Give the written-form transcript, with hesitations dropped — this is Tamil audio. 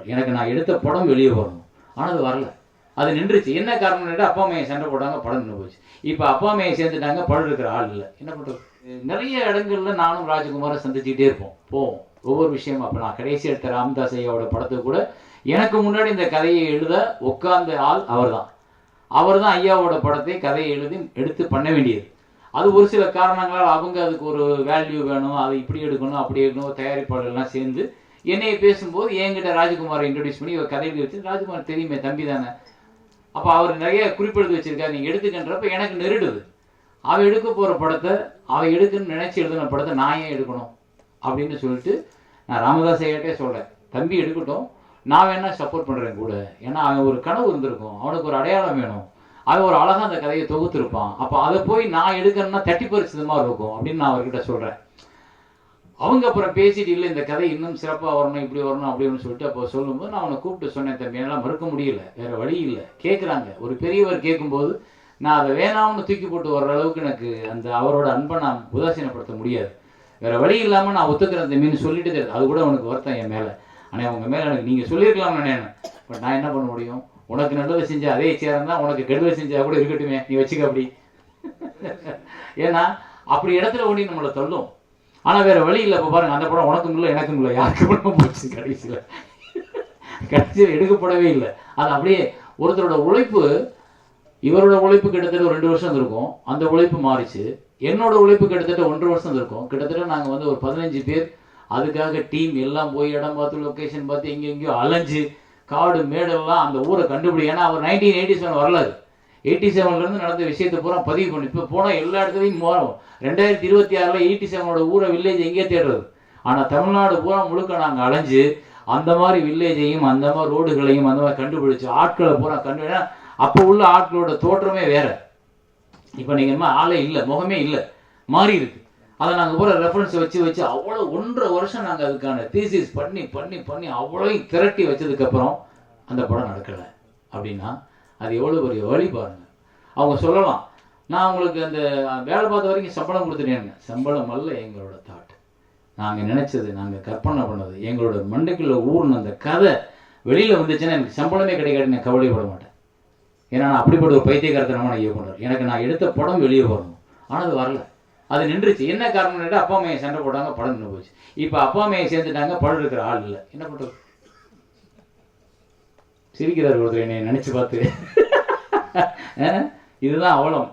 பண்ணார். எனக்கு நான் எடுத்த படம் வெளியே வரணும், ஆனால் அது வரல. அது நின்றுச்சு. என்ன காரணம் கேட்டால் அப்பா அம்மையை சண்டை போட்டாங்க, படம் நின்று போச்சு. இப்போ அப்பா அம்மையை சேர்ந்துட்டாங்க, படம் இருக்கிற ஆள் இல்லை. என்ன பண்ணுறது? நிறைய இடங்கள்ல நானும் ராஜகுமாரை சந்திச்சுக்கிட்டே போவோம் ஒவ்வொரு விஷயமா. அப்போ நான் கடைசி எடுத்த ராமதாஸ் ஐயாவோட படத்துக்கு கூட எனக்கு முன்னாடி இந்த கதையை எழுத உட்கார்ந்த ஆள் அவர் தான் ஐயாவோட படத்தை கதையை எழுதி எடுத்து பண்ண வேண்டியது. அது ஒரு சில காரணங்களால் அவங்க அதுக்கு ஒரு வேல்யூ வேணும், அதை இப்படி எடுக்கணும் அப்படி எடுக்கணும், தயாரிப்பாளர்கள்லாம் சேர்ந்து என்னையை பேசும்போது என்கிட்ட ராஜகுமாரை இன்ட்ரடியூஸ் பண்ணி ஒரு கதையில் வச்சு, ராஜகுமார் தெரியுமே தம்பி தானே, அப்போ அவர் நிறைய குறிப்பெடுத்து வச்சிருக்காரு, நீங்கள் எடுத்துக்கின்றப்ப எனக்கு நெருடுது. அவள் எடுக்க போகிற படத்தை அவள் எடுக்குன்னு நினச்சி எழுதின படத்தை நான் ஏன் எடுக்கணும் அப்படின்னு சொல்லிட்டு நான் ராமதாஸ் ஐயாட்டே சொல்கிறேன், தம்பி எடுக்கட்டும், நான் வேணா சப்போர்ட் பண்ணுறேன் கூட. ஏன்னா அவன் ஒரு கனவு இருந்திருக்கும், அவனுக்கு ஒரு அடையாளம் வேணும், அவன் ஒரு அழகாக அந்த கதையை தொகுத்துருப்பான். அப்போ அதை போய் நான் எடுக்கணும்னா தட்டி பறிச்சது மாதிரி இருக்கும் அப்படின்னு நான் அவர்கிட்ட சொல்கிறேன். அவங்க அப்புறம் பேசிட்டு இல்லை இந்த கதை இன்னும் சிறப்பாக வரணும், இப்படி வரணும் அப்படின்னு சொல்லிட்டு அப்போ சொல்லும்போது நான் அவனை கூப்பிட்டு சொன்னேன், தம்பி என்னால் மறுக்க முடியல, வேறு வழி இல்லை, கேட்குறாங்க. ஒரு பெரியவர் கேட்கும்போது நான் அதை வேணாம்னு தூக்கி போட்டு வர்ற அளவுக்கு எனக்கு அந்த அவரோட அன்பை நான் உதாசீனப்படுத்த முடியாது. வேறு வழி இல்லாமல் நான் ஒத்துக்கிறேன் தம்பின்னு சொல்லிட்டு தெரியாது. அது கூட அவனுக்கு வருத்தம் என் மேலே. ஆனால் அவங்க மேலே எனக்கு நீங்கள் சொல்லியிருக்கலாம் நினைக்கிறேன். பட் நான் என்ன பண்ண முடியும், உனக்கு நல்லதை செஞ்சால் அதே சேரம் தான், உனக்கு கெடுதல் செஞ்சால் கூட இருக்கட்டுமே, நீ வச்சுக்க அப்படி. ஏன்னா அப்படி இடத்துல ஒண்டி நம்மளை தள்ளும். ஆனால் வேறு வழி இல்லை. இப்போ பாருங்கள், அந்த படம் உனக்கும் இல்லை எனக்கும் இல்லை, யாருக்கு படம் போச்சு கடைசியில் எடுக்கப்படவே இல்லை. அது அப்படியே ஒருத்தரோட உழைப்பு, இவரோட உழைப்பு கிட்டத்தட்ட ஒரு 2 வருஷம் இருக்கும், அந்த உழைப்பு மாறிச்சு. என்னோட உழைப்பு கிட்டத்தட்ட 1.5 வருஷம் இருக்கும். கிட்டத்தட்ட நாங்கள் வந்து ஒரு 15 பேர் அதுக்காக டீம் எல்லாம் போய் இடம் பார்த்து லொக்கேஷன் பார்த்து எங்கெங்கேயோ அலைஞ்சு காடு மேடெல்லாம் அந்த ஊரை கண்டுபிடி. ஏன்னா அவர் 1987 வரலாறு, 87லேருந்து நடந்த விஷயத்தை பூரா பதிவு பண்ணி இப்போ போனால் எல்லா இடத்துலையும் மாறும். 2026 87ஓட ஊரை வில்லேஜ் எங்கேயே தேடுறது. ஆனால் தமிழ்நாடு பூரா முழுக்க நாங்கள் அலைஞ்சு அந்த மாதிரி வில்லேஜையும் அந்த மாதிரி ரோடுகளையும் அந்த மாதிரி கண்டுபிடிச்சு ஆட்களை பூரா கண்டுபிடிச்சா அப்போ உள்ள ஆட்களோட தோற்றமே வேற. இப்போ நீங்கள் என்ன ஆளே இல்லை, முகமே இல்லை, மாறி இருக்கு. அதை நாங்கள் பூரா ரெஃபரன்ஸ் வச்சு அவ்வளோ 1.5 வருஷம் நாங்கள் அதுக்கான தீசிஸ் பண்ணி அவ்வளோயும் திரட்டி வச்சதுக்கப்புறம் அந்த படம் நடக்கலை அப்படின்னா அது எவ்வளோ பெரிய வழி பாருங்க. அவங்க சொல்லலாம், நான் உங்களுக்கு அந்த வேலை பார்த்த வரைக்கும் சம்பளம் கொடுத்துட்டேன்னு. சம்பளம் அல்ல எங்களோட தாட், நாங்கள் நினச்சது, நாங்கள் கற்பனை பண்ணது, எங்களோட மண்டைக்குள்ள ஊர்னு அந்த கதை வெளியில் வந்துச்சுன்னா எனக்கு சம்பளமே கிடைக்காது, நான் கவலைப்பட மாட்டேன். ஏன்னா நான் அப்படிப்பட்ட ஒரு பைத்தியக்காரத்தனமான இயக்குனர். எனக்கு நான் எடுத்த படம் வெளியே வரணும், ஆனால் அது வரல, அது நின்றுச்சு. என்ன காரணம் கேட்டால் அப்பா அம்மையை சண்டை போட்டாங்க, படம் நின்று போச்சு. இப்போ அப்பா அம்மையை சேர்ந்துட்டாங்க, படம் இருக்கிற ஆள் இல்லை. என்ன பண்ணுறது? சிரிக்கிறார் ஒருத்தர் என்னை நினச்சி பார்த்து. இதுதான் அவலம்.